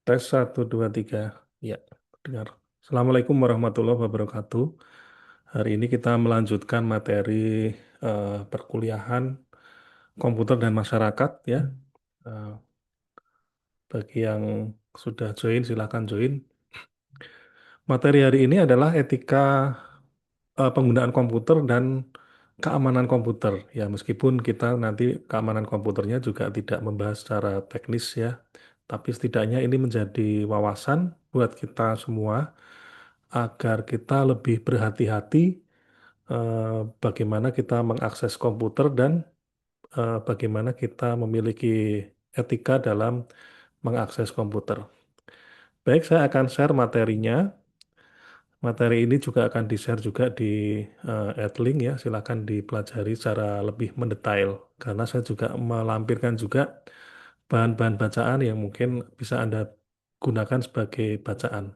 Tes satu 2 3. Ya, dengar. Assalamualaikum warahmatullahi wabarakatuh. Hari ini kita melanjutkan materi perkuliahan komputer dan masyarakat ya. Eh, Bagi yang sudah join, silakan join. Materi hari ini adalah etika penggunaan komputer dan keamanan komputer. Ya, meskipun kita nanti keamanan komputernya juga tidak membahas secara teknis ya, tapi setidaknya ini menjadi wawasan buat kita semua agar kita lebih berhati-hati bagaimana kita mengakses komputer dan bagaimana kita memiliki etika dalam mengakses komputer. Baik, saya akan share materinya. Materi ini juga akan di-share juga di Adlink ya. Silakan dipelajari secara lebih mendetail karena saya juga melampirkan juga bahan-bahan bacaan yang mungkin bisa Anda gunakan sebagai bacaan.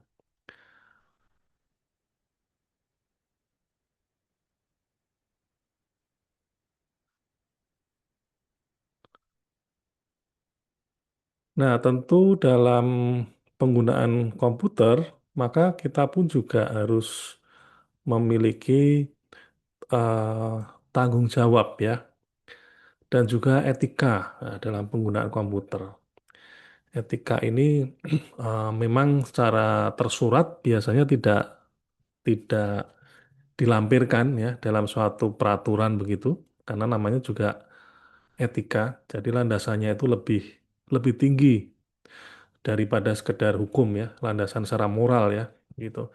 Nah, tentu dalam penggunaan komputer, maka kita pun juga harus memiliki tanggung jawab ya, dan juga etika dalam penggunaan komputer. Etika ini memang secara tersurat biasanya tidak dilampirkan ya dalam suatu peraturan begitu, karena namanya juga etika. Jadi landasannya itu lebih lebih tinggi daripada sekedar hukum ya, landasan secara moral ya, gitu.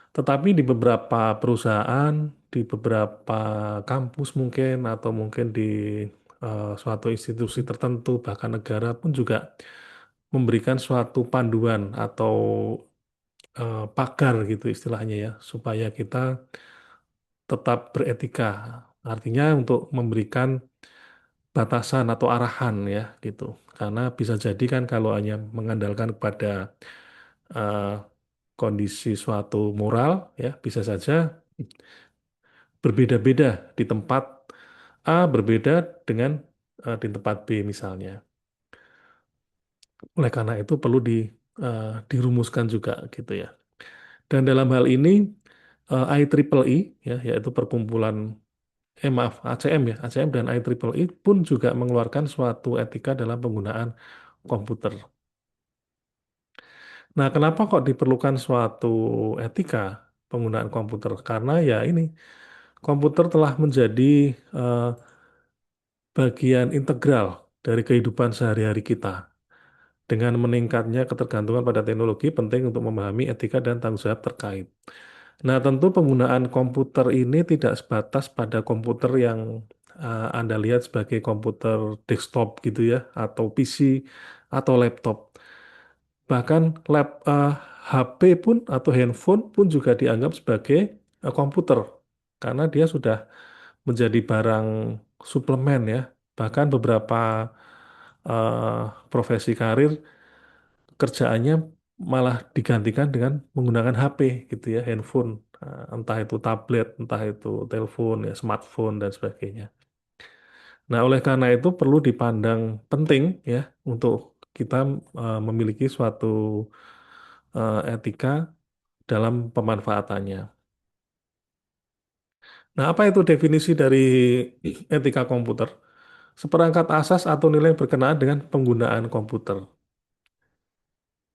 Tetapi di beberapa perusahaan, di beberapa kampus mungkin, atau mungkin di suatu institusi tertentu, bahkan negara pun juga memberikan suatu panduan atau pagar gitu istilahnya ya, supaya kita tetap beretika. Artinya untuk memberikan batasan atau arahan ya gitu. Karena bisa jadi kan kalau hanya mengandalkan kepada eh, kondisi suatu moral ya bisa saja berbeda-beda di tempat A berbeda dengan di tempat B misalnya. Oleh karena itu perlu dirumuskan juga gitu ya. Dan dalam hal ini IEEE ya yaitu perkumpulan maaf ACM ya ACM dan IEEE pun juga mengeluarkan suatu etika dalam penggunaan komputer. Nah, kenapa kok diperlukan suatu etika penggunaan komputer? Karena ya ini komputer telah menjadi eh, bagian integral dari kehidupan sehari-hari kita. Dengan meningkatnya ketergantungan pada teknologi, penting untuk memahami etika dan tanggung jawab terkait. Nah, tentu penggunaan komputer ini tidak sebatas pada komputer yang Anda lihat sebagai komputer desktop gitu ya, atau PC atau laptop. Bahkan HP pun atau handphone pun juga dianggap sebagai komputer karena dia sudah menjadi barang suplemen ya. Bahkan beberapa profesi karir kerjaannya malah digantikan dengan menggunakan HP gitu ya, handphone. Entah itu tablet, entah itu telepon ya, smartphone dan sebagainya. Nah, oleh karena itu perlu dipandang penting ya untuk kita memiliki suatu etika dalam pemanfaatannya. Nah, apa itu definisi dari etika komputer? Seperangkat asas atau nilai yang berkenaan dengan penggunaan komputer.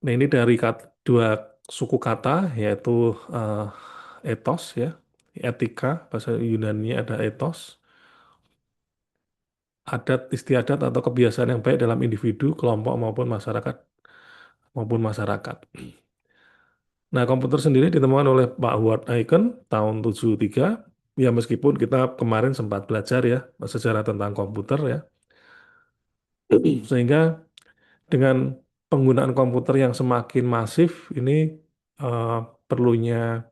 Nah, ini dari dua suku kata, yaitu eh, ethos ya, etika, bahasa Yunani ada ethos, adat istiadat atau kebiasaan yang baik dalam individu, kelompok maupun masyarakat. Nah, komputer sendiri ditemukan oleh Pak Howard Aiken tahun 73. Ya, meskipun kita kemarin sempat belajar ya sejarah tentang komputer ya. Sehingga dengan penggunaan komputer yang semakin masif, ini eh, perlunya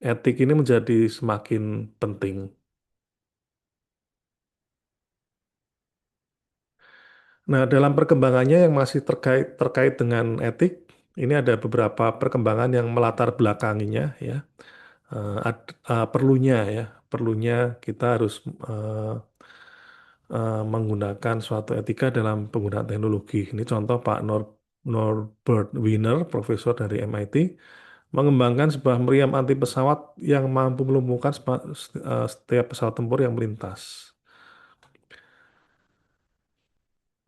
etik ini menjadi semakin penting. Nah, dalam perkembangannya yang masih terkait terkait dengan etik, ini ada beberapa perkembangan yang melatar belakanginya ya. Perlunya ya, perlunya kita harus eh, menggunakan suatu etika dalam penggunaan teknologi. Ini contoh Pak Norbert Norbert Wiener, profesor dari MIT, mengembangkan sebuah meriam anti pesawat yang mampu melumpuhkan setiap pesawat tempur yang melintas.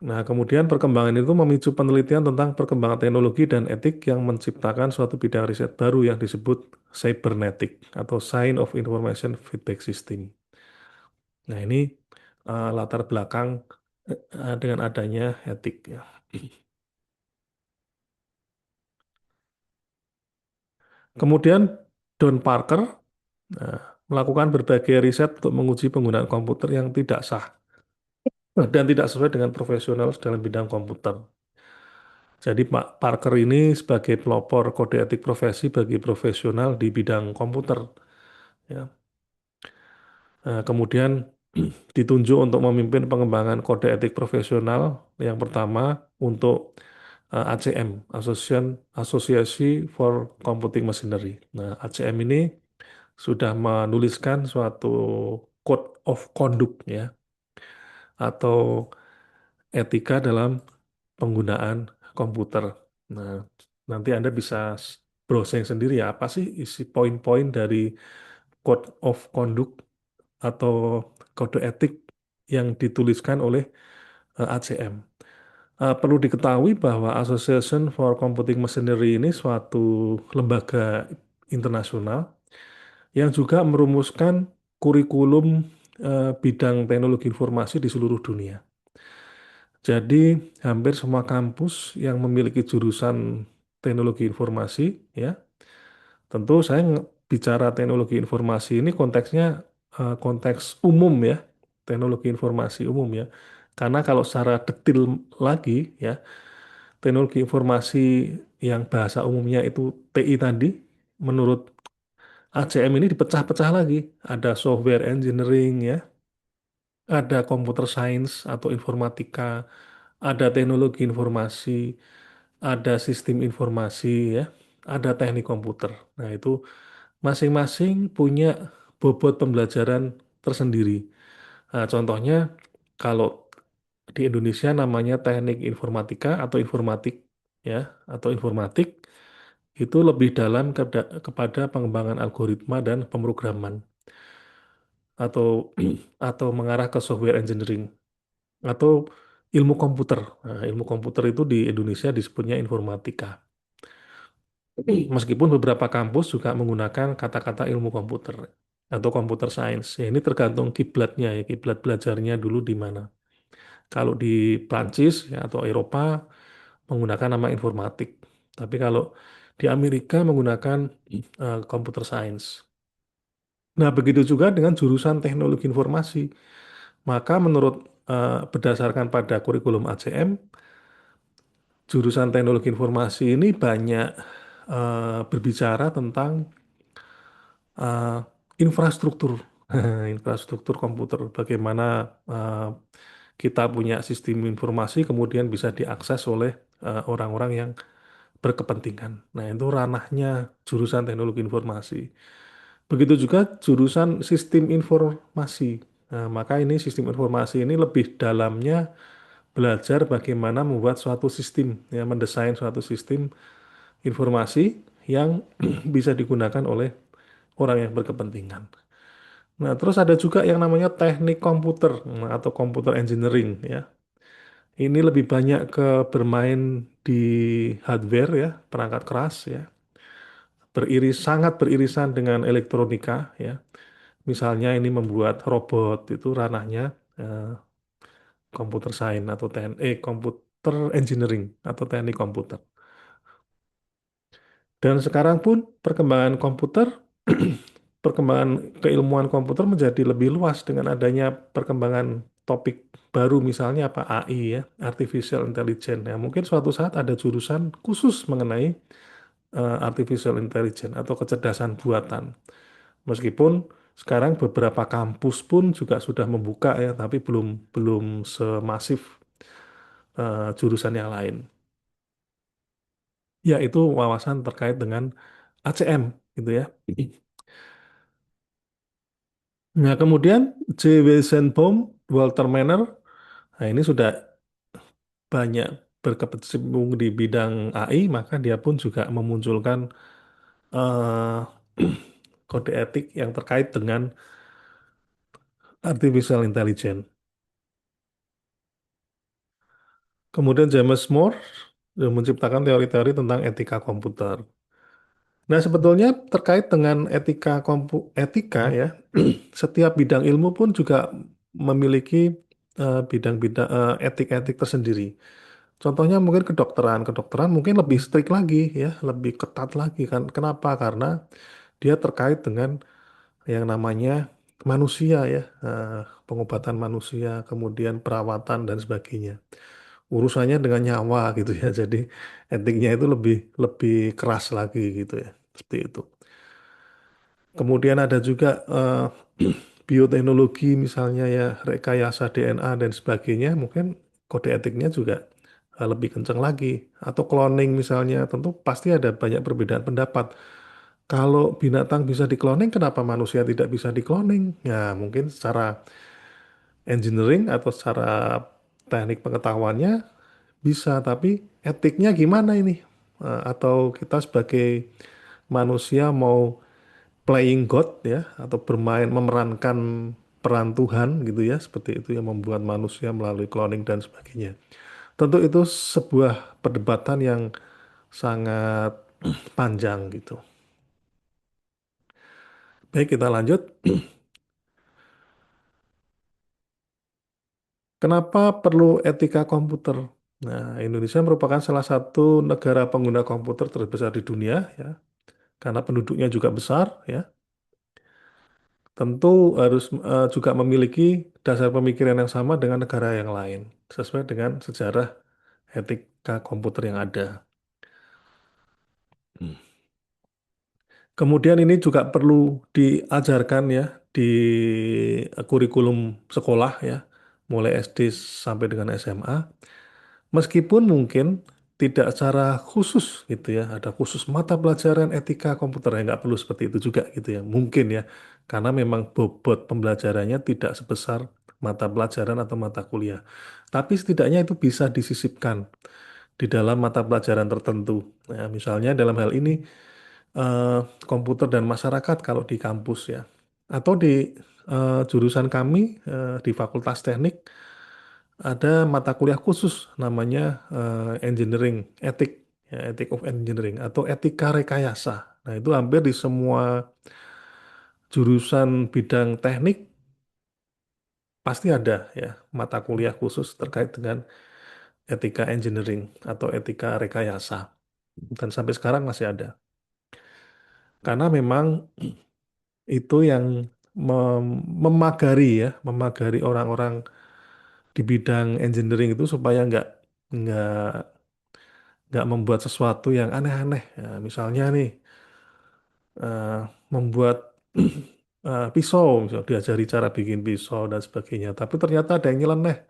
Nah, kemudian perkembangan itu memicu penelitian tentang perkembangan teknologi dan etik yang menciptakan suatu bidang riset baru yang disebut cybernetic atau Science of Information Feedback System. Nah, ini latar belakang dengan adanya etik ya. Kemudian Don Parker melakukan berbagai riset untuk menguji penggunaan komputer yang tidak sah dan tidak sesuai dengan profesional dalam bidang komputer. Jadi Pak Parker ini sebagai pelopor kode etik profesi bagi profesional di bidang komputer. Ya. Kemudian ditunjuk untuk memimpin pengembangan kode etik profesional yang pertama untuk ACM, Association for Computing Machinery. Nah, ACM ini sudah menuliskan suatu code of conduct ya atau etika dalam penggunaan komputer. Nah, nanti Anda bisa browsing sendiri ya, apa sih isi poin-poin dari Code of Conduct atau kode etik yang dituliskan oleh ACM. Perlu diketahui bahwa Association for Computing Machinery ini suatu lembaga internasional yang juga merumuskan kurikulum bidang teknologi informasi di seluruh dunia. Jadi hampir semua kampus yang memiliki jurusan teknologi informasi, ya, tentu saya bicara teknologi informasi ini konteksnya konteks umum ya, teknologi informasi umum ya. Karena kalau secara detail lagi ya, teknologi informasi yang bahasa umumnya itu TI tadi, menurut ACM ini dipecah-pecah lagi. Ada software engineering ya, ada computer science atau informatika, ada teknologi informasi, ada sistem informasi ya, ada teknik komputer. Nah, itu masing-masing punya bobot pembelajaran tersendiri. Nah, contohnya kalau di Indonesia namanya teknik informatika atau informatik ya, atau informatik itu lebih dalam kepada pengembangan algoritma dan pemrograman atau atau mengarah ke software engineering atau ilmu komputer. Nah, ilmu komputer itu di Indonesia disebutnya informatika. Meskipun beberapa kampus juga menggunakan kata-kata ilmu komputer atau computer science. Ya, ini tergantung kiblatnya ya, kiblat belajarnya dulu di mana. Kalau di Prancis ya, atau Eropa menggunakan nama informatik. Tapi kalau di Amerika menggunakan computer science. Nah, begitu juga dengan jurusan teknologi informasi. Maka menurut berdasarkan pada kurikulum ACM, jurusan teknologi informasi ini banyak berbicara tentang eh, infrastruktur, infrastruktur komputer, bagaimana eh, kita punya sistem informasi kemudian bisa diakses oleh orang-orang yang berkepentingan. Nah, itu ranahnya jurusan teknologi informasi. Begitu juga jurusan sistem informasi. Nah, maka ini sistem informasi ini lebih dalamnya belajar bagaimana membuat suatu sistem, ya, mendesain suatu sistem informasi yang bisa digunakan oleh orang yang berkepentingan. Nah, terus ada juga yang namanya teknik komputer atau computer engineering ya. Ini lebih banyak ke bermain di hardware ya, perangkat keras ya. Sangat beririsan dengan elektronika ya. Misalnya ini membuat robot itu ranahnya eh, computer science atau computer engineering atau teknik komputer. Dan sekarang pun perkembangan komputer, perkembangan keilmuan komputer menjadi lebih luas dengan adanya perkembangan topik baru misalnya apa AI ya, Artificial Intelligence. Ya, mungkin suatu saat ada jurusan khusus mengenai Artificial Intelligence atau kecerdasan buatan. Meskipun sekarang beberapa kampus pun juga sudah membuka ya, tapi belum belum semasif jurusan yang lain. Yaitu wawasan terkait dengan ACM gitu ya. Nah, kemudian J. Weizenbaum, Walter Manner, nah ini sudah banyak berkecimpung di bidang AI, maka dia pun juga memunculkan eh, kode etik yang terkait dengan artificial intelligence. Kemudian James Moore menciptakan teori-teori tentang etika komputer. Nah, sebetulnya terkait dengan etika ya, setiap bidang ilmu pun juga memiliki bidang-bidang etik-etik tersendiri. Contohnya mungkin kedokteran. Kedokteran mungkin lebih strict lagi ya, lebih ketat lagi kan. Kenapa? Karena dia terkait dengan yang namanya manusia ya, pengobatan manusia, kemudian perawatan dan sebagainya. Urusannya dengan nyawa gitu ya. Jadi etiknya itu lebih lebih keras lagi gitu ya. Seperti itu. Kemudian ada juga bioteknologi misalnya ya, rekayasa DNA dan sebagainya, mungkin kode etiknya juga lebih kencang lagi. Atau cloning misalnya, tentu pasti ada banyak perbedaan pendapat. Kalau binatang bisa dikloning, kenapa manusia tidak bisa dikloning? Ya, mungkin secara engineering atau secara teknik pengetahuannya bisa, tapi etiknya gimana ini? Atau kita sebagai manusia mau playing God ya, atau bermain memerankan peran Tuhan gitu ya, seperti itu yang membuat manusia melalui cloning dan sebagainya. Tentu itu sebuah perdebatan yang sangat panjang gitu. Baik, kita lanjut. Kenapa perlu etika komputer? Nah, Indonesia merupakan salah satu negara pengguna komputer terbesar di dunia ya, karena penduduknya juga besar ya. Tentu harus juga memiliki dasar pemikiran yang sama dengan negara yang lain, sesuai dengan sejarah etika komputer yang ada. Hmm. Kemudian ini juga perlu diajarkan ya di kurikulum sekolah ya, mulai SD sampai dengan SMA. Meskipun mungkin tidak secara khusus gitu ya, ada khusus mata pelajaran etika komputer ya, nggak perlu seperti itu juga gitu ya, mungkin ya, karena memang bobot pembelajarannya tidak sebesar mata pelajaran atau mata kuliah. Tapi setidaknya itu bisa disisipkan di dalam mata pelajaran tertentu. Nah, misalnya dalam hal ini eh, komputer dan masyarakat kalau di kampus ya, atau di jurusan kami di Fakultas Teknik ada mata kuliah khusus namanya engineering etik ya, ethic of engineering atau etika rekayasa. Nah, itu hampir di semua jurusan bidang teknik pasti ada ya mata kuliah khusus terkait dengan etika engineering atau etika rekayasa. Dan sampai sekarang masih ada. Karena memang itu yang memagari ya, memagari orang-orang di bidang engineering itu supaya nggak nggak membuat sesuatu yang aneh-aneh. Ya, misalnya nih membuat pisau, misal diajari cara bikin pisau dan sebagainya. Tapi ternyata ada yang nyeleneh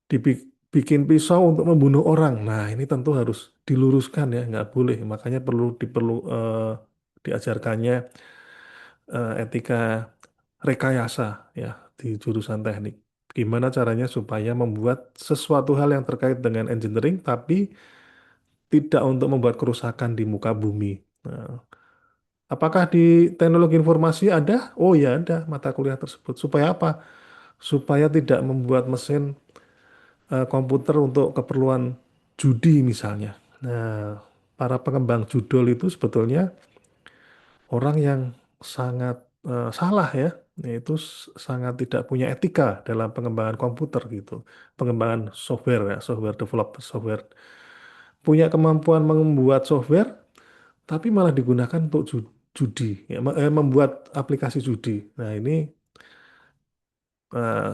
dibikin pisau untuk membunuh orang. Nah, ini tentu harus diluruskan ya, nggak boleh. Makanya perlu diajarkannya etika rekayasa ya di jurusan teknik. Gimana caranya supaya membuat sesuatu hal yang terkait dengan engineering, tapi tidak untuk membuat kerusakan di muka bumi. Nah, apakah di teknologi informasi ada? Oh ya ada mata kuliah tersebut. Supaya apa? Supaya tidak membuat mesin komputer untuk keperluan judi misalnya. Nah, para pengembang judol itu sebetulnya orang yang sangat salah ya, yaitu sangat tidak punya etika dalam pengembangan komputer gitu, pengembangan software ya, software developer software, punya kemampuan membuat software, tapi malah digunakan untuk judi, ya, membuat aplikasi judi. Nah ini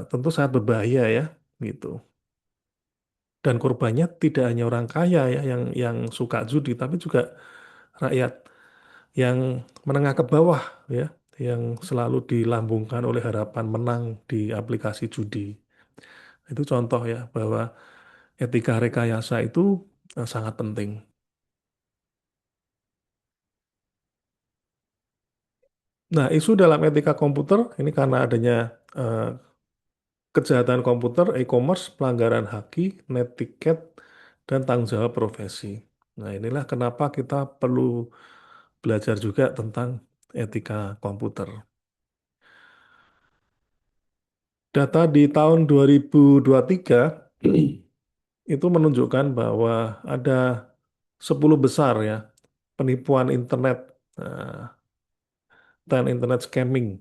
tentu sangat berbahaya ya, gitu. Dan korbannya tidak hanya orang kaya ya, yang suka judi, tapi juga rakyat yang menengah ke bawah ya, yang selalu dilambungkan oleh harapan menang di aplikasi judi. Itu contoh ya bahwa etika rekayasa itu sangat penting. Nah, isu dalam etika komputer ini karena adanya eh, kejahatan komputer, e-commerce, pelanggaran haki, net ticket, dan tanggung jawab profesi. Nah, inilah kenapa kita perlu belajar juga tentang etika komputer. Data di tahun 2023 itu menunjukkan bahwa ada 10 besar ya penipuan internet, eh, dan internet scamming,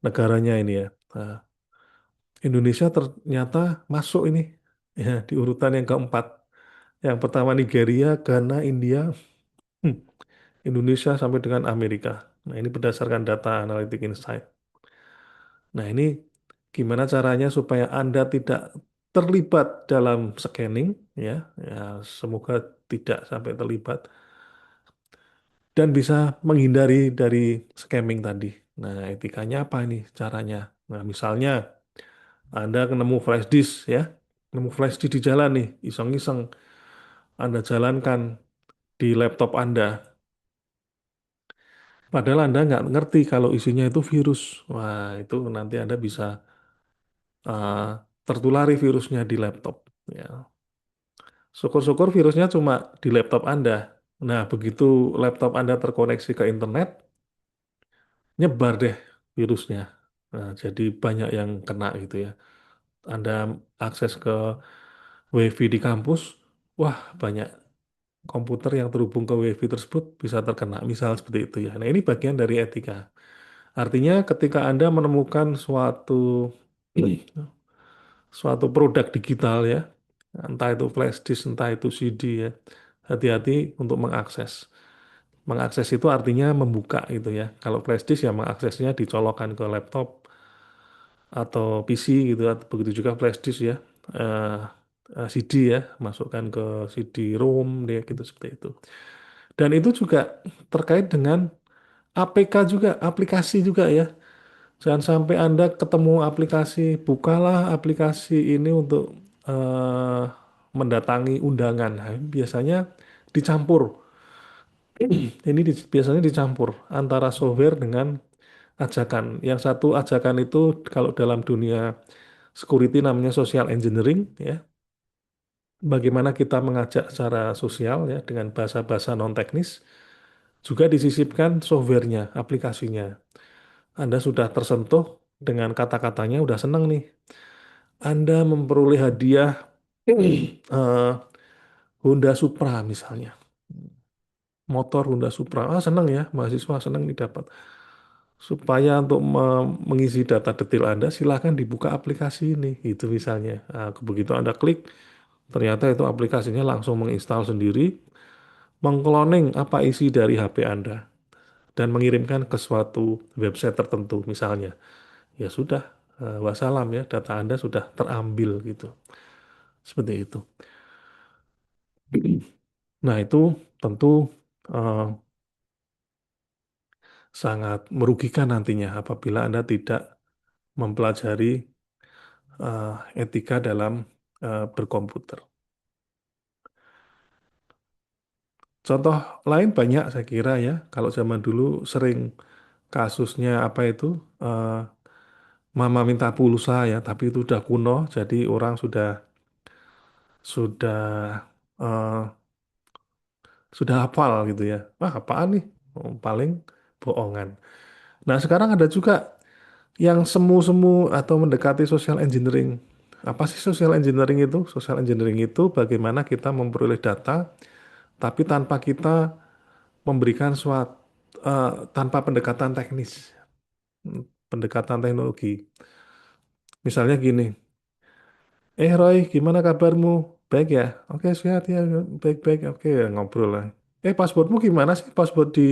negaranya ini ya. Nah, Indonesia ternyata masuk ini ya di urutan yang keempat. Yang pertama Nigeria, Ghana, India, hmm, Indonesia sampai dengan Amerika. Nah, ini berdasarkan data Analytic Insight. Nah, ini gimana caranya supaya Anda tidak terlibat dalam scanning ya. Ya, semoga tidak sampai terlibat dan bisa menghindari dari scamming tadi. Nah, etikanya apa ini caranya? Nah, misalnya Anda nemu flash disk ya, nemu flash disk di jalan nih, iseng-iseng Anda jalankan di laptop Anda. Padahal Anda nggak ngerti kalau isinya itu virus. Wah, itu nanti Anda bisa uh, tertulari virusnya di laptop. Ya. Syukur-syukur virusnya cuma di laptop Anda. Nah, begitu laptop Anda terkoneksi ke internet, nyebar deh virusnya. Nah, jadi banyak yang kena gitu ya. Anda akses ke WiFi di kampus, wah banyak komputer yang terhubung ke WiFi tersebut bisa terkena, misal seperti itu ya. Nah, ini bagian dari etika. Artinya ketika Anda menemukan suatu produk digital ya, entah itu flash disk, entah itu CD ya, hati-hati untuk mengakses. Mengakses itu artinya membuka gitu ya. Kalau flash disk ya mengaksesnya dicolokkan ke laptop atau PC gitu, atau begitu juga flash disk ya. Eh, CD ya, masukkan ke CD-ROM dia gitu seperti itu. Dan itu juga terkait dengan APK juga, aplikasi juga ya. Jangan sampai Anda ketemu aplikasi, bukalah aplikasi ini untuk eh, mendatangi undangan. Nah, biasanya dicampur. Ini biasanya dicampur antara software dengan ajakan. Yang satu ajakan itu kalau dalam dunia security namanya social engineering ya. Bagaimana kita mengajak secara sosial ya dengan bahasa-bahasa non teknis juga disisipkan softwarenya, aplikasinya. Anda sudah tersentuh dengan kata-katanya udah seneng nih. Anda memperoleh hadiah eh, Honda Supra misalnya. Motor Honda Supra. Ah, seneng ya, mahasiswa seneng nih dapat. Supaya untuk mengisi data detail Anda, silakan dibuka aplikasi ini, itu misalnya. Nah, begitu Anda klik, ternyata itu aplikasinya langsung menginstal sendiri, mengcloning apa isi dari HP Anda, dan mengirimkan ke suatu website tertentu, misalnya. Ya sudah, wassalam ya, data Anda sudah terambil gitu. Seperti itu. Nah, itu tentu eh, sangat merugikan nantinya apabila Anda tidak mempelajari etika dalam berkomputer. Contoh lain banyak saya kira ya. Kalau zaman dulu sering kasusnya apa itu eh, mama minta pulsa ya, tapi itu udah kuno, jadi orang sudah eh, sudah hafal gitu ya. Ah, apaan nih? Oh, paling bohongan. Nah, sekarang ada juga yang semu-semu atau mendekati social engineering. Apa sih social engineering itu? Social engineering itu bagaimana kita memperoleh data, tapi tanpa kita memberikan tanpa pendekatan teknis, pendekatan teknologi. Misalnya gini, Roy, gimana kabarmu? Baik ya? Oke, sehat ya, baik-baik. Oke, ngobrol lah. Passwordmu gimana sih? Password di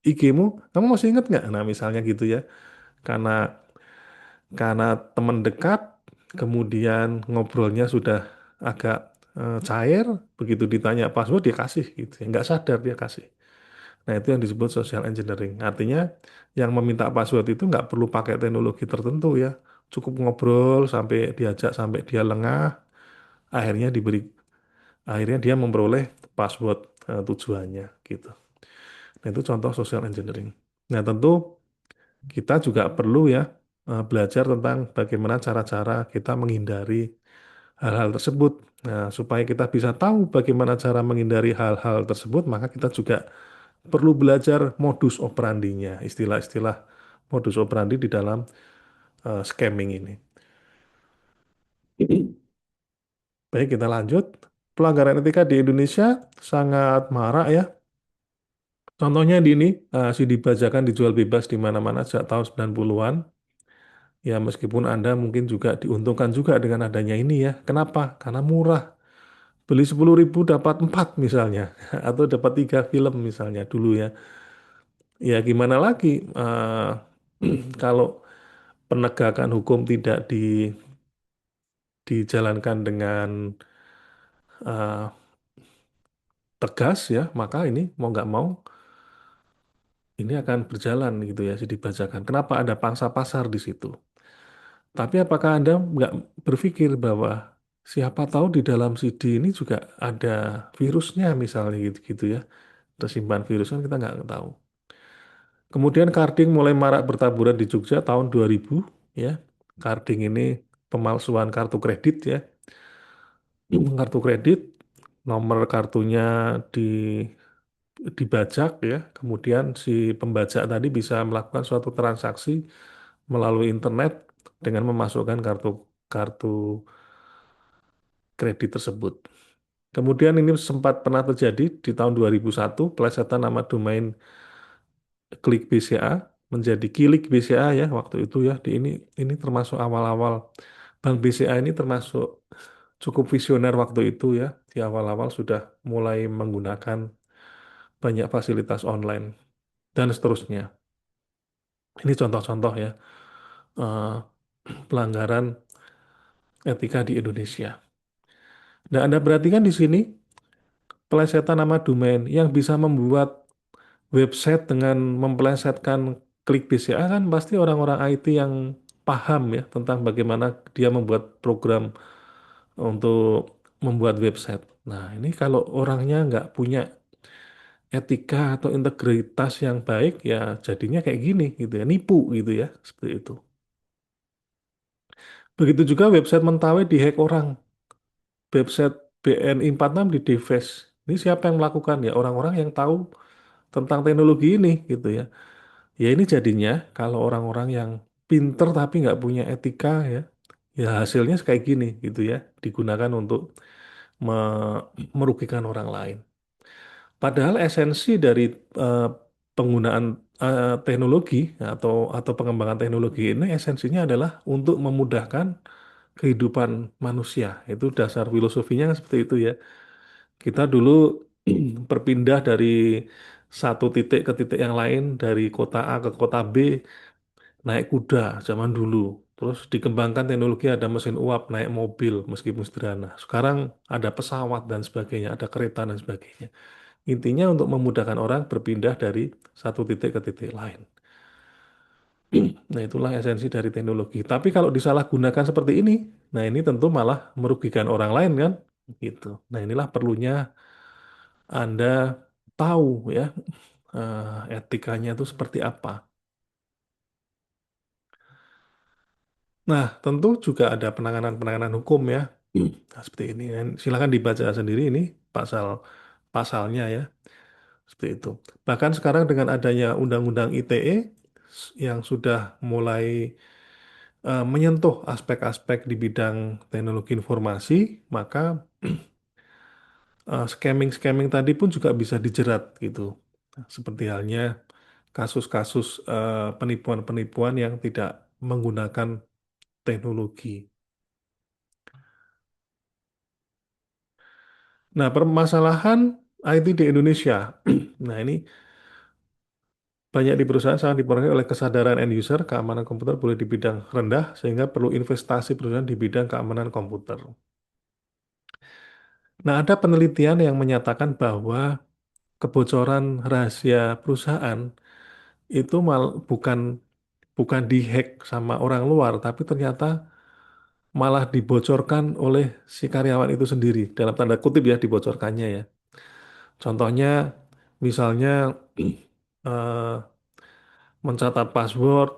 IG-mu? Kamu masih inget nggak? Nah, misalnya gitu ya. Karena karena teman dekat, kemudian ngobrolnya sudah agak cair, begitu ditanya password dia kasih gitu. Nggak sadar dia kasih. Nah, itu yang disebut social engineering. Artinya yang meminta password itu nggak perlu pakai teknologi tertentu ya. Cukup ngobrol sampai diajak sampai dia lengah, akhirnya akhirnya dia memperoleh password tujuannya gitu. Nah, itu contoh social engineering. Nah, tentu kita juga perlu ya belajar tentang bagaimana cara-cara kita menghindari hal-hal tersebut. Nah, supaya kita bisa tahu bagaimana cara menghindari hal-hal tersebut, maka kita juga perlu belajar modus operandinya, istilah-istilah modus operandi di dalam scamming ini. Baik, kita lanjut. Pelanggaran etika di Indonesia sangat marak ya. Contohnya di ini, CD bajakan dijual bebas di mana-mana sejak tahun 90-an. Ya, meskipun Anda mungkin juga diuntungkan juga dengan adanya ini ya. Kenapa? Karena murah. Beli 10.000 dapat 4 misalnya. Atau dapat 3 film misalnya dulu ya. Ya gimana lagi? Kalau penegakan hukum tidak dijalankan dengan eh, tegas ya, maka ini mau nggak mau ini akan berjalan gitu ya, jadi dibacakan. Kenapa ada pangsa pasar di situ? Tapi apakah Anda nggak berpikir bahwa siapa tahu di dalam CD ini juga ada virusnya misalnya gitu-gitu ya, tersimpan virus kan kita nggak tahu. Kemudian carding mulai marak bertaburan di Jogja tahun 2000 ya. Carding ini pemalsuan kartu kredit ya. Kartu kredit, nomor kartunya di dibajak ya, kemudian si pembajak tadi bisa melakukan suatu transaksi melalui internet dengan memasukkan kartu kartu kredit tersebut. Kemudian ini sempat pernah terjadi di tahun 2001, pelesetan nama domain Klik BCA menjadi Kilik BCA ya waktu itu ya. Ini termasuk awal-awal Bank BCA ini termasuk cukup visioner waktu itu ya. Di awal-awal sudah mulai menggunakan banyak fasilitas online dan seterusnya. Ini contoh-contoh ya eh, pelanggaran etika di Indonesia. Nah, Anda perhatikan di sini pelesetan nama domain yang bisa membuat website dengan mempelesetkan klik BCA kan pasti orang-orang IT yang paham ya tentang bagaimana dia membuat program untuk membuat website. Nah, ini kalau orangnya nggak punya etika atau integritas yang baik, ya jadinya kayak gini gitu ya, nipu gitu ya, seperti itu. Begitu juga website Mentawai dihack orang, website BNI 46 di deface. Ini siapa yang melakukan ya? Orang-orang yang tahu tentang teknologi ini gitu ya. Ya ini jadinya kalau orang-orang yang pinter tapi nggak punya etika ya, ya hasilnya kayak gini gitu ya, digunakan untuk merugikan orang lain. Padahal esensi dari eh, penggunaan teknologi atau pengembangan teknologi ini esensinya adalah untuk memudahkan kehidupan manusia. Itu dasar filosofinya kan seperti itu ya. Kita dulu berpindah dari satu titik ke titik yang lain, dari kota A ke kota B, naik kuda zaman dulu. Terus dikembangkan teknologi ada mesin uap, naik mobil meskipun sederhana. Sekarang ada pesawat dan sebagainya, ada kereta dan sebagainya. Intinya untuk memudahkan orang berpindah dari satu titik ke titik lain. Nah, itulah esensi dari teknologi. Tapi kalau disalahgunakan seperti ini, nah ini tentu malah merugikan orang lain kan? Gitu. Nah, inilah perlunya Anda tahu ya etikanya itu seperti apa. Nah, tentu juga ada penanganan-penanganan hukum ya. Nah, seperti ini. Dan silakan dibaca sendiri ini pasal pasalnya ya. Seperti itu. Bahkan sekarang dengan adanya Undang-Undang ITE yang sudah mulai menyentuh aspek-aspek di bidang teknologi informasi, maka scamming-scamming tadi pun juga bisa dijerat gitu. Seperti halnya kasus-kasus penipuan-penipuan yang tidak menggunakan teknologi. Nah, permasalahan IT di Indonesia. Nah, ini banyak di perusahaan sangat dipengaruhi oleh kesadaran end user, keamanan komputer boleh di bidang rendah, sehingga perlu investasi perusahaan di bidang keamanan komputer. Nah, ada penelitian yang menyatakan bahwa kebocoran rahasia perusahaan itu bukan bukan dihack sama orang luar, tapi ternyata malah dibocorkan oleh si karyawan itu sendiri, dalam tanda kutip ya dibocorkannya ya. Contohnya, misalnya eh, mencatat password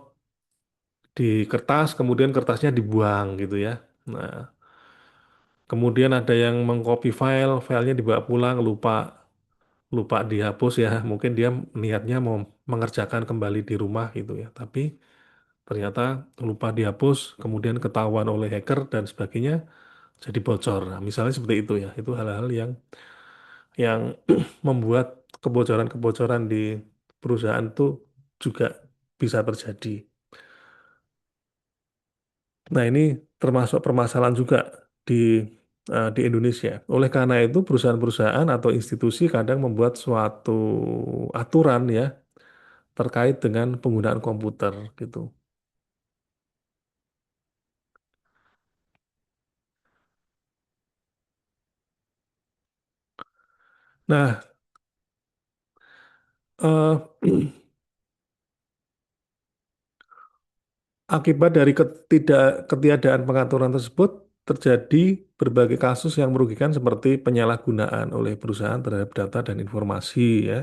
di kertas, kemudian kertasnya dibuang gitu ya. Nah, Kemudian ada yang mengcopy file, filenya dibawa pulang, lupa lupa dihapus ya. Mungkin dia niatnya mau mengerjakan kembali di rumah gitu ya. Tapi ternyata lupa dihapus, kemudian ketahuan oleh hacker dan sebagainya, jadi bocor. Nah, misalnya seperti itu ya. Itu hal-hal yang membuat kebocoran-kebocoran di perusahaan itu juga bisa terjadi. Nah, ini termasuk permasalahan juga di di Indonesia. Oleh karena itu, perusahaan-perusahaan atau institusi kadang membuat suatu aturan ya terkait dengan penggunaan komputer gitu. Nah, akibat dari ketiadaan pengaturan tersebut terjadi berbagai kasus yang merugikan seperti penyalahgunaan oleh perusahaan terhadap data dan informasi ya.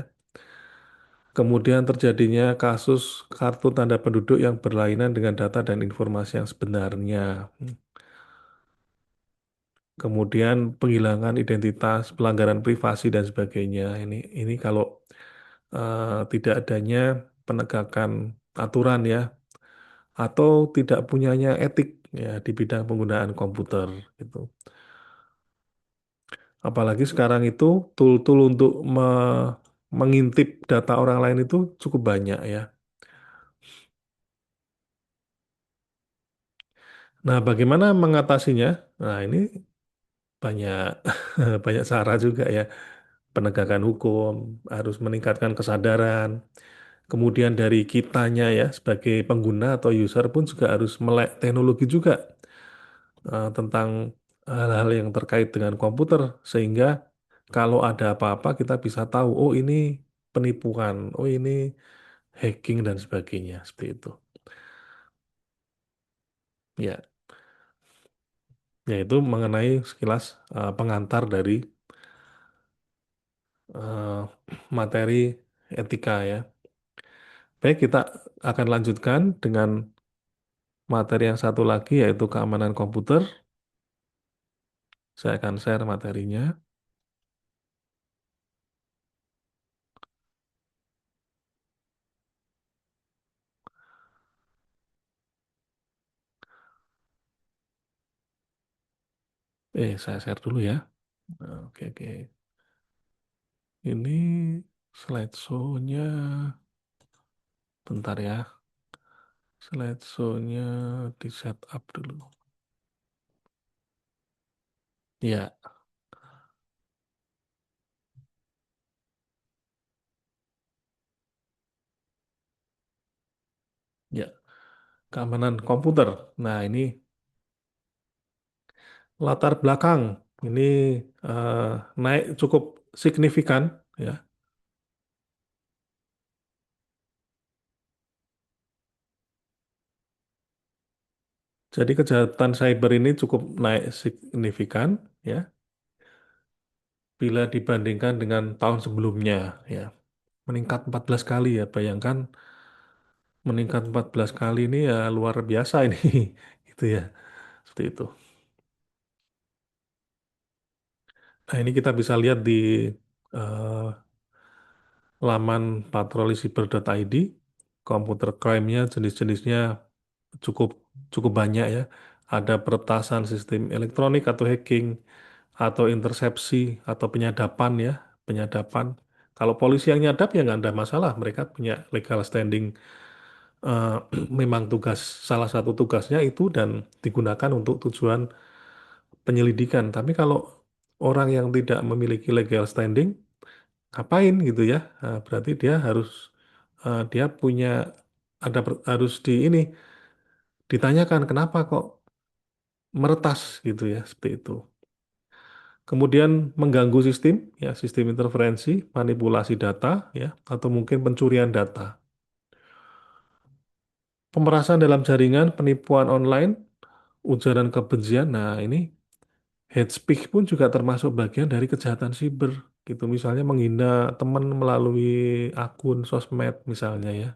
Kemudian terjadinya kasus kartu tanda penduduk yang berlainan dengan data dan informasi yang sebenarnya. Kemudian penghilangan identitas, pelanggaran privasi dan sebagainya. Ini kalau tidak adanya penegakan aturan ya, atau tidak punyanya etik ya di bidang penggunaan komputer gitu. Apalagi sekarang itu tool-tool untuk mengintip data orang lain itu cukup banyak ya. Nah, bagaimana mengatasinya? Nah, ini banyak banyak cara juga ya. Penegakan hukum harus meningkatkan kesadaran. Kemudian dari kitanya ya sebagai pengguna atau user pun juga harus melek teknologi juga tentang hal-hal yang terkait dengan komputer sehingga kalau ada apa-apa kita bisa tahu oh ini penipuan, oh ini hacking dan sebagainya seperti itu. Ya, yaitu mengenai sekilas pengantar dari eh, materi etika ya. Baik, kita akan lanjutkan dengan materi yang satu lagi yaitu keamanan komputer. Saya akan share materinya. Saya share dulu ya. Oke, oke. Ini slideshow-nya. Bentar ya. Slideshow-nya di setup dulu. Ya, ya. Keamanan komputer. Nah, ini latar belakang. Ini eh, naik cukup signifikan ya. Jadi kejahatan cyber ini cukup naik signifikan ya bila dibandingkan dengan tahun sebelumnya ya. Meningkat 14 kali ya. Bayangkan meningkat 14 kali ini ya luar biasa ini. Gitu ya. Seperti itu. Nah, ini kita bisa lihat di eh, laman patrolisiber.id. Komputer crime-nya jenis-jenisnya cukup cukup banyak ya. Ada peretasan sistem elektronik atau hacking atau intersepsi atau penyadapan ya, penyadapan. Kalau polisi yang nyadap ya nggak ada masalah, mereka punya legal standing. eh, Memang salah satu tugasnya itu dan digunakan untuk tujuan penyelidikan. Tapi kalau orang yang tidak memiliki legal standing, ngapain gitu ya? Nah, berarti dia punya harus ditanyakan kenapa kok meretas gitu ya seperti itu. Kemudian mengganggu sistem ya sistem interferensi, manipulasi data ya atau mungkin pencurian data. Pemerasan dalam jaringan, penipuan online, ujaran kebencian. Nah, ini hate speech pun juga termasuk bagian dari kejahatan siber gitu. Misalnya menghina teman melalui akun sosmed misalnya ya.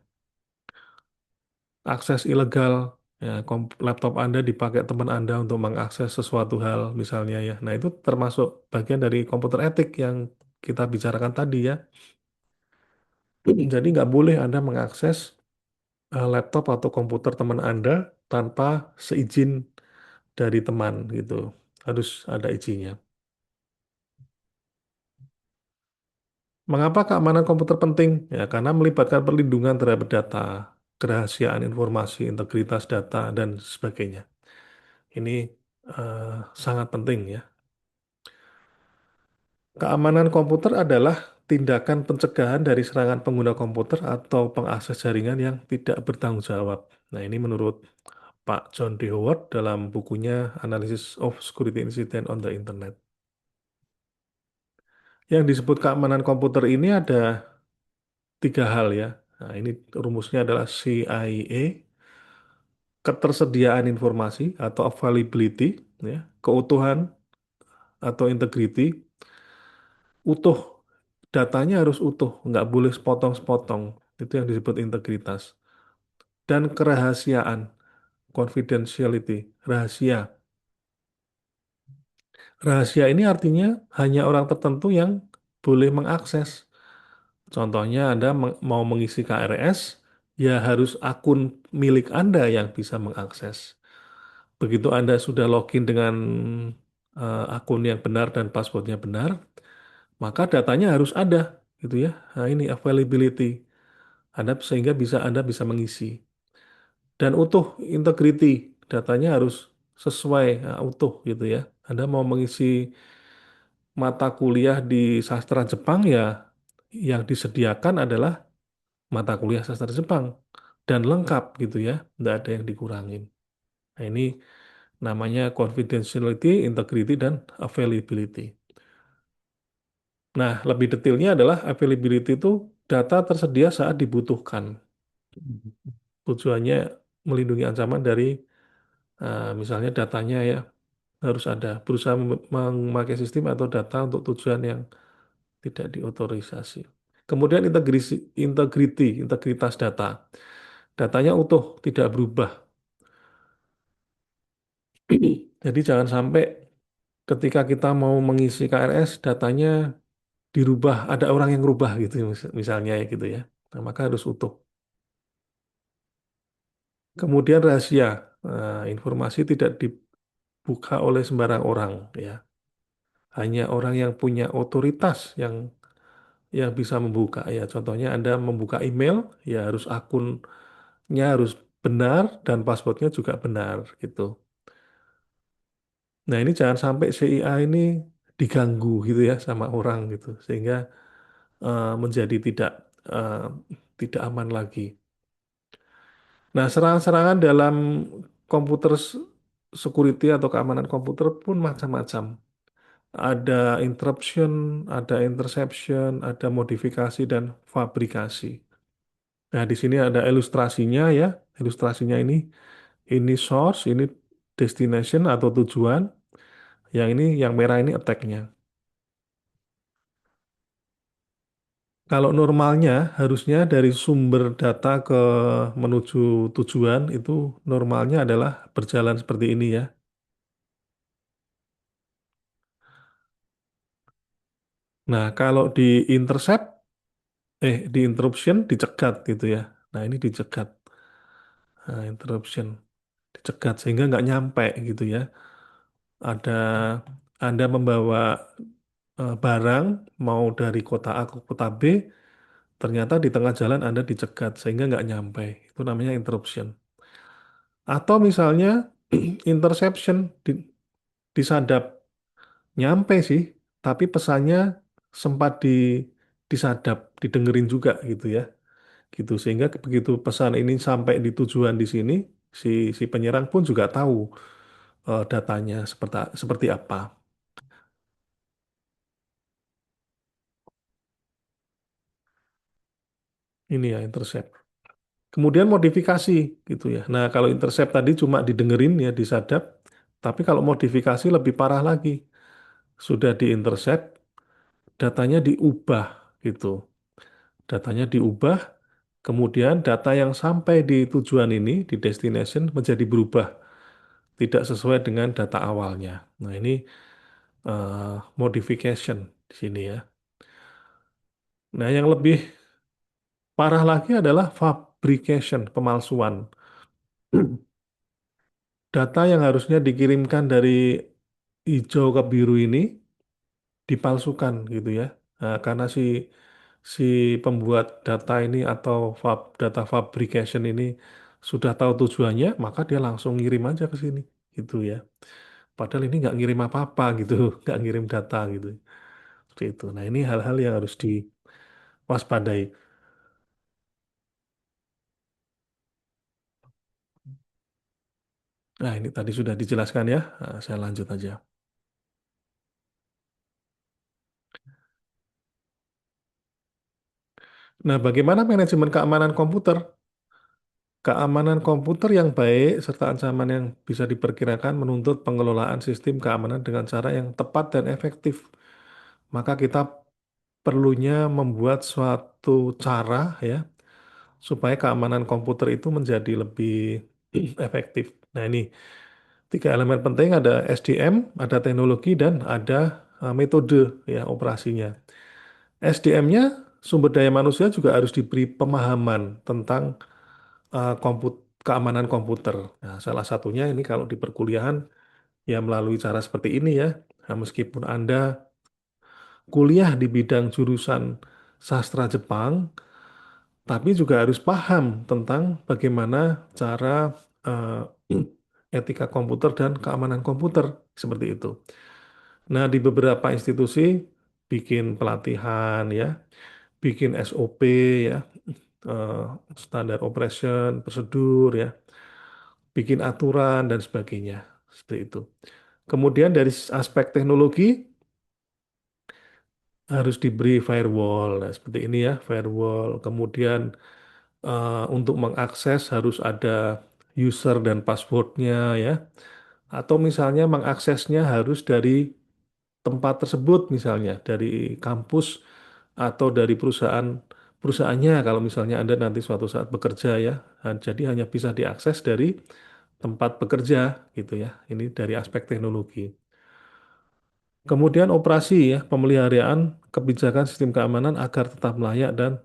Akses ilegal. Ya, laptop Anda dipakai teman Anda untuk mengakses sesuatu hal misalnya ya. Nah, itu termasuk bagian dari komputer etik yang kita bicarakan tadi ya. Jadi nggak boleh Anda mengakses laptop atau komputer teman Anda tanpa seizin dari teman gitu. Harus ada izinnya. Mengapa keamanan komputer penting? Ya, karena melibatkan perlindungan terhadap data, kerahasiaan informasi, integritas data, dan sebagainya. Ini eh, sangat penting ya. Keamanan komputer adalah tindakan pencegahan dari serangan pengguna komputer atau pengakses jaringan yang tidak bertanggung jawab. Nah, ini menurut Pak John D. Howard dalam bukunya Analysis of Security Incident on the Internet. Yang disebut keamanan komputer ini ada tiga hal ya. Nah, ini rumusnya adalah CIA, ketersediaan informasi atau availability, ya, keutuhan atau integrity, utuh, datanya harus utuh, nggak boleh sepotong-sepotong. Itu yang disebut integritas. Dan kerahasiaan, confidentiality, rahasia. Rahasia ini artinya hanya orang tertentu yang boleh mengakses. Contohnya Anda mau mengisi KRS, ya harus akun milik Anda yang bisa mengakses. Begitu Anda sudah login dengan akun yang benar dan passwordnya benar, maka datanya harus ada, gitu ya. Nah, ini availability. Sehingga Anda bisa mengisi. Dan utuh, integrity. Datanya harus sesuai, utuh gitu ya. Anda mau mengisi mata kuliah di sastra Jepang ya, yang disediakan adalah mata kuliah sastra Jepang dan lengkap gitu ya, nggak ada yang dikurangin. Nah, ini namanya confidentiality, integrity, dan availability. Nah, lebih detailnya adalah availability itu data tersedia saat dibutuhkan. Tujuannya melindungi ancaman dari misalnya datanya ya harus ada berusaha memakai sistem atau data untuk tujuan yang tidak diotorisasi. Kemudian integritas data. Datanya utuh, tidak berubah. Jadi jangan sampai ketika kita mau mengisi KRS, datanya dirubah, ada orang yang rubah gitu misalnya ya gitu ya. Nah, maka harus utuh. Kemudian rahasia. Nah, informasi tidak dibuka oleh sembarang orang ya. Hanya orang yang punya otoritas yang bisa membuka ya. Contohnya Anda membuka email ya harus akunnya harus benar dan passwordnya juga benar gitu. Nah, ini jangan sampai CIA ini diganggu gitu ya sama orang gitu sehingga menjadi eh, tidak aman lagi. Nah, serangan-serangan dalam komputer security atau keamanan komputer pun macam-macam. Ada interruption, ada interception, ada modifikasi dan fabrikasi. Nah, di sini ada ilustrasinya ya. Ilustrasinya ini source, ini destination atau tujuan. Yang merah ini attack-nya. Kalau normalnya harusnya dari sumber data ke menuju tujuan itu normalnya adalah berjalan seperti ini ya. Nah, kalau di intercept, di interruption dicegat gitu ya. Nah, ini dicegat. Nah, interruption dicegat sehingga nggak nyampe gitu ya. Ada Anda membawa barang mau dari kota A ke kota B, ternyata di tengah jalan Anda dicegat sehingga nggak nyampe. Itu namanya interruption. Atau misalnya interception disadap nyampe sih, tapi pesannya sempat disadap, didengerin juga gitu ya. Gitu sehingga begitu pesan ini sampai di tujuan di sini, si si penyerang pun juga tahu datanya seperti seperti apa. Ini ya intercept. Kemudian modifikasi gitu ya. Nah, kalau intercept tadi cuma didengerin ya disadap, tapi kalau modifikasi lebih parah lagi. Sudah diintercept, datanya diubah gitu. Datanya diubah Kemudian data yang sampai di tujuan ini, di destination, menjadi berubah, tidak sesuai dengan data awalnya. Nah, ini modification di sini ya. Nah, yang lebih parah lagi adalah fabrication, pemalsuan. Data yang harusnya dikirimkan dari hijau ke biru ini dipalsukan gitu ya. Nah, karena si pembuat data ini atau data fabrication ini sudah tahu tujuannya, maka dia langsung ngirim aja ke sini gitu ya. Padahal ini nggak ngirim apa-apa gitu, nggak ngirim data gitu. Seperti itu. Nah, ini hal-hal yang harus diwaspadai. Nah, ini tadi sudah dijelaskan ya. Nah, saya lanjut aja. Nah, bagaimana manajemen keamanan komputer? Keamanan komputer yang baik serta ancaman yang bisa diperkirakan menuntut pengelolaan sistem keamanan dengan cara yang tepat dan efektif. Maka kita perlunya membuat suatu cara ya supaya keamanan komputer itu menjadi lebih efektif. Nah, ini tiga elemen penting ada SDM, ada teknologi dan ada metode ya operasinya. SDM-nya sumber daya manusia juga harus diberi pemahaman tentang keamanan komputer. Nah, salah satunya ini kalau di perkuliahan ya melalui cara seperti ini ya. Nah, meskipun Anda kuliah di bidang jurusan sastra Jepang, tapi juga harus paham tentang bagaimana cara eh, etika komputer dan keamanan komputer seperti itu. Nah, di beberapa institusi bikin pelatihan ya, bikin SOP ya, eh, standar operation, prosedur ya, bikin aturan dan sebagainya. Seperti itu. Kemudian dari aspek teknologi harus diberi firewall. Nah, seperti ini ya, firewall. Kemudian untuk mengakses harus ada user dan passwordnya ya. Atau misalnya mengaksesnya harus dari tempat tersebut misalnya dari kampus atau dari perusahaannya kalau misalnya Anda nanti suatu saat bekerja ya. Nah, jadi hanya bisa diakses dari tempat bekerja gitu ya. Ini dari aspek teknologi. Kemudian operasi ya, pemeliharaan kebijakan sistem keamanan agar tetap layak dan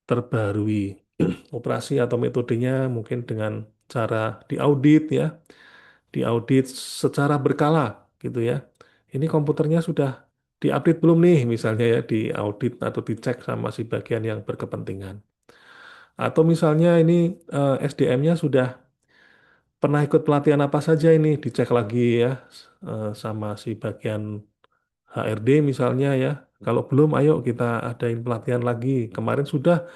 terbarui. Operasi atau metodenya mungkin dengan cara diaudit ya, diaudit secara berkala gitu ya. Ini komputernya sudah diupdate belum nih misalnya ya, diaudit atau dicek sama si bagian yang berkepentingan. Atau misalnya ini SDM-nya sudah pernah ikut pelatihan apa saja ini dicek lagi ya sama si bagian HRD misalnya ya. Kalau belum, ayo kita adain pelatihan lagi. Kemarin sudah,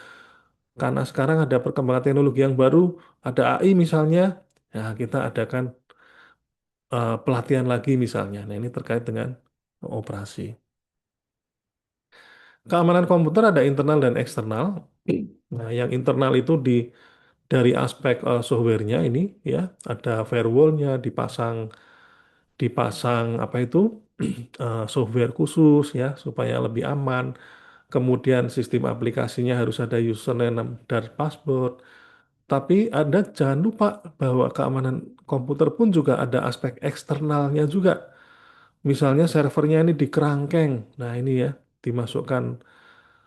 karena sekarang ada perkembangan teknologi yang baru, ada AI misalnya, ya kita adakan pelatihan lagi misalnya. Nah, ini terkait dengan operasi. Keamanan komputer ada internal dan eksternal. Nah, yang internal itu dari aspek softwarenya ini ya, ada firewallnya dipasang dipasang apa itu software khusus ya supaya lebih aman. Kemudian sistem aplikasinya harus ada username dan password. Tapi Anda jangan lupa bahwa keamanan komputer pun juga ada aspek eksternalnya juga. Misalnya servernya ini di kerangkeng. Nah, ini ya dimasukkan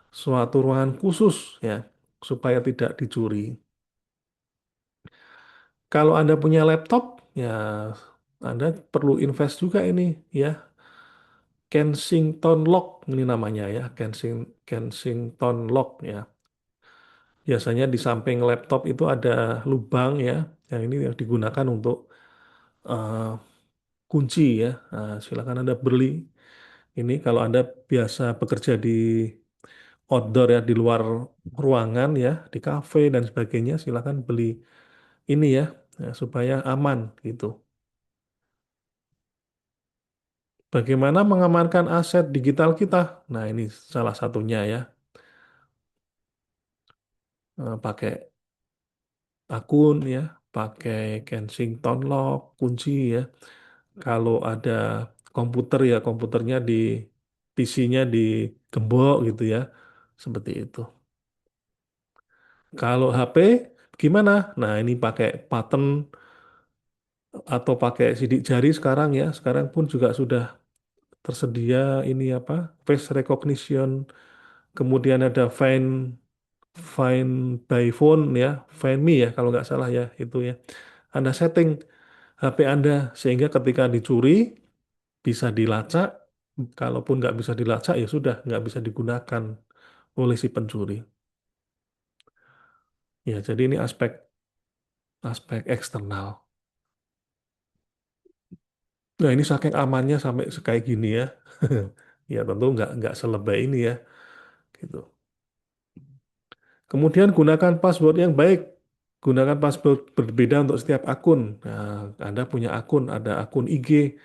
suatu ruangan khusus ya supaya tidak dicuri. Kalau Anda punya laptop ya Anda perlu invest juga ini ya. Kensington Lock ini namanya ya, Kensington Lock ya. Biasanya di samping laptop itu ada lubang ya, yang ini yang digunakan untuk eh, kunci ya. Nah, silakan Anda beli ini kalau Anda biasa bekerja di outdoor ya, di luar ruangan ya, di kafe dan sebagainya, silakan beli ini ya, ya, supaya aman gitu. Bagaimana mengamankan aset digital kita? Nah, ini salah satunya ya. Pakai akun ya, pakai Kensington Lock, kunci ya. Kalau ada komputer ya komputernya di PC-nya digembok gitu ya. Seperti itu. Kalau HP gimana? Nah, ini pakai pattern atau pakai sidik jari sekarang ya. Sekarang pun juga sudah tersedia ini apa? Face recognition, kemudian ada Find by phone ya, Find Me ya kalau nggak salah ya itu ya. Anda setting HP Anda sehingga ketika dicuri bisa dilacak, kalaupun nggak bisa dilacak ya sudah nggak bisa digunakan oleh si pencuri. Ya, jadi ini aspek aspek eksternal. Nah, ini saking amannya sampai kayak gini ya. Ya tentu nggak selebay ini ya, gitu. Kemudian gunakan password yang baik. Gunakan password berbeda untuk setiap akun. Nah, Anda punya akun, ada akun IG,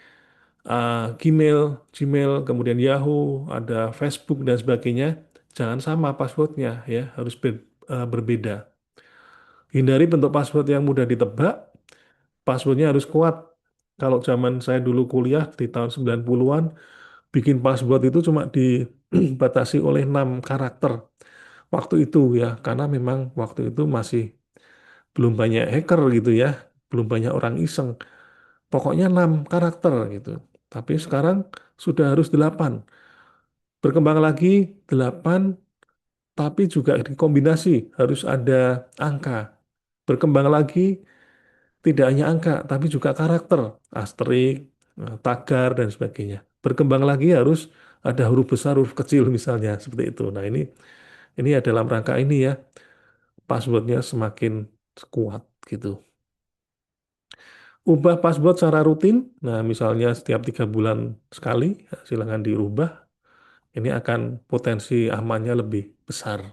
Gmail, Gmail, kemudian Yahoo, ada Facebook dan sebagainya. Jangan sama passwordnya ya, harus berbeda. Hindari bentuk password yang mudah ditebak. Passwordnya harus kuat. Kalau zaman saya dulu kuliah di tahun 90-an, bikin password itu cuma dibatasi oleh 6 karakter waktu itu ya, karena memang waktu itu masih belum banyak hacker gitu ya, belum banyak orang iseng. Pokoknya 6 karakter gitu. Tapi sekarang sudah harus 8. Berkembang lagi 8, tapi juga dikombinasi harus ada angka. Berkembang lagi tidak hanya angka, tapi juga karakter, asterik, tagar dan sebagainya. Berkembang lagi harus ada huruf besar, huruf kecil misalnya seperti itu. Nah, ini ya dalam rangka ini ya, passwordnya semakin kuat gitu. Ubah password secara rutin. Nah, misalnya setiap 3 bulan sekali, ya, silakan dirubah. Ini akan potensi amannya lebih besar.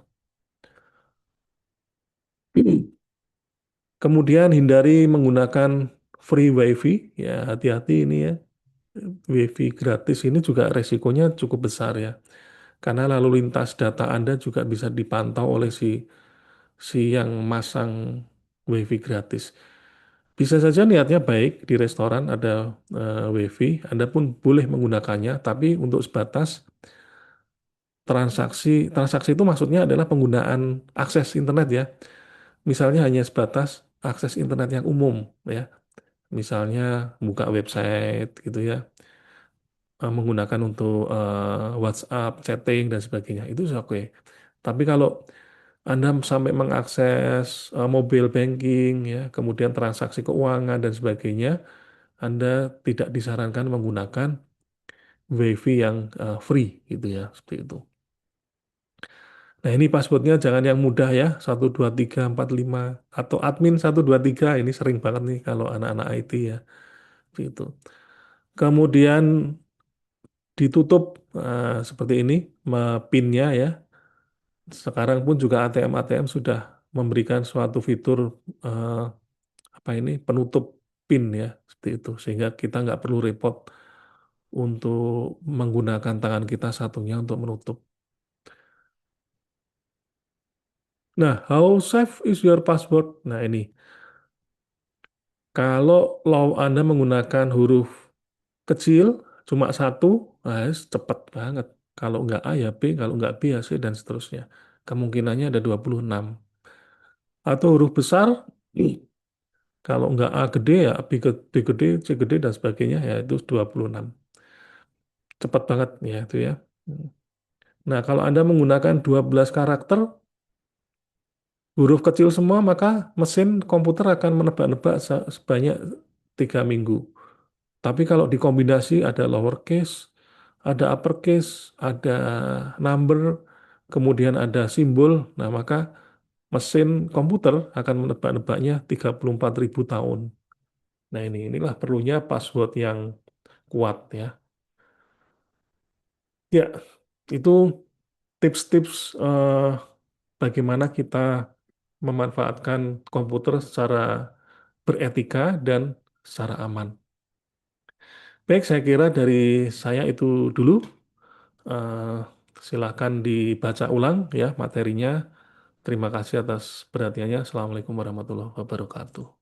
Kemudian hindari menggunakan free WiFi. Ya, hati-hati ini ya. WiFi gratis ini juga resikonya cukup besar ya. Karena lalu lintas data Anda juga bisa dipantau oleh si yang masang WiFi gratis. Bisa saja niatnya baik di restoran ada WiFi, Anda pun boleh menggunakannya, tapi untuk sebatas transaksi. Transaksi itu maksudnya adalah penggunaan akses internet ya. Misalnya hanya sebatas akses internet yang umum ya. Misalnya buka website gitu ya, menggunakan untuk WhatsApp, chatting dan sebagainya. Itu sudah oke. Tapi kalau Anda sampai mengakses mobile banking ya, kemudian transaksi keuangan dan sebagainya, Anda tidak disarankan menggunakan WiFi yang free gitu ya, seperti itu. Nah, ini passwordnya jangan yang mudah ya, 12345 atau admin 123 ini sering banget nih kalau anak-anak IT ya, gitu. Kemudian ditutup seperti ini, PIN-nya ya. Sekarang pun juga ATM-ATM sudah memberikan suatu fitur eh, apa ini penutup PIN ya, seperti itu, sehingga kita nggak perlu repot untuk menggunakan tangan kita satunya untuk menutup. Nah, how safe is your password? Nah, ini. Kalau Anda menggunakan huruf kecil, cuma satu, nah, cepat banget. Kalau nggak A ya B, kalau nggak B ya C, dan seterusnya. Kemungkinannya ada 26. Atau huruf besar, kalau nggak A gede ya B gede, C gede, dan sebagainya, ya itu 26. Cepat banget ya itu ya. Nah, kalau Anda menggunakan 12 karakter, huruf kecil semua, maka mesin komputer akan menebak-nebak sebanyak 3 minggu. Tapi kalau dikombinasi ada lowercase, ada uppercase, ada number, kemudian ada simbol, nah maka mesin komputer akan menebak-nebaknya 34.000 tahun. Nah, inilah perlunya password yang kuat ya. Ya, itu tips-tips bagaimana kita memanfaatkan komputer secara beretika dan secara aman. Baik, saya kira dari saya itu dulu. Eh, Silakan dibaca ulang ya materinya. Terima kasih atas perhatiannya. Assalamualaikum warahmatullahi wabarakatuh.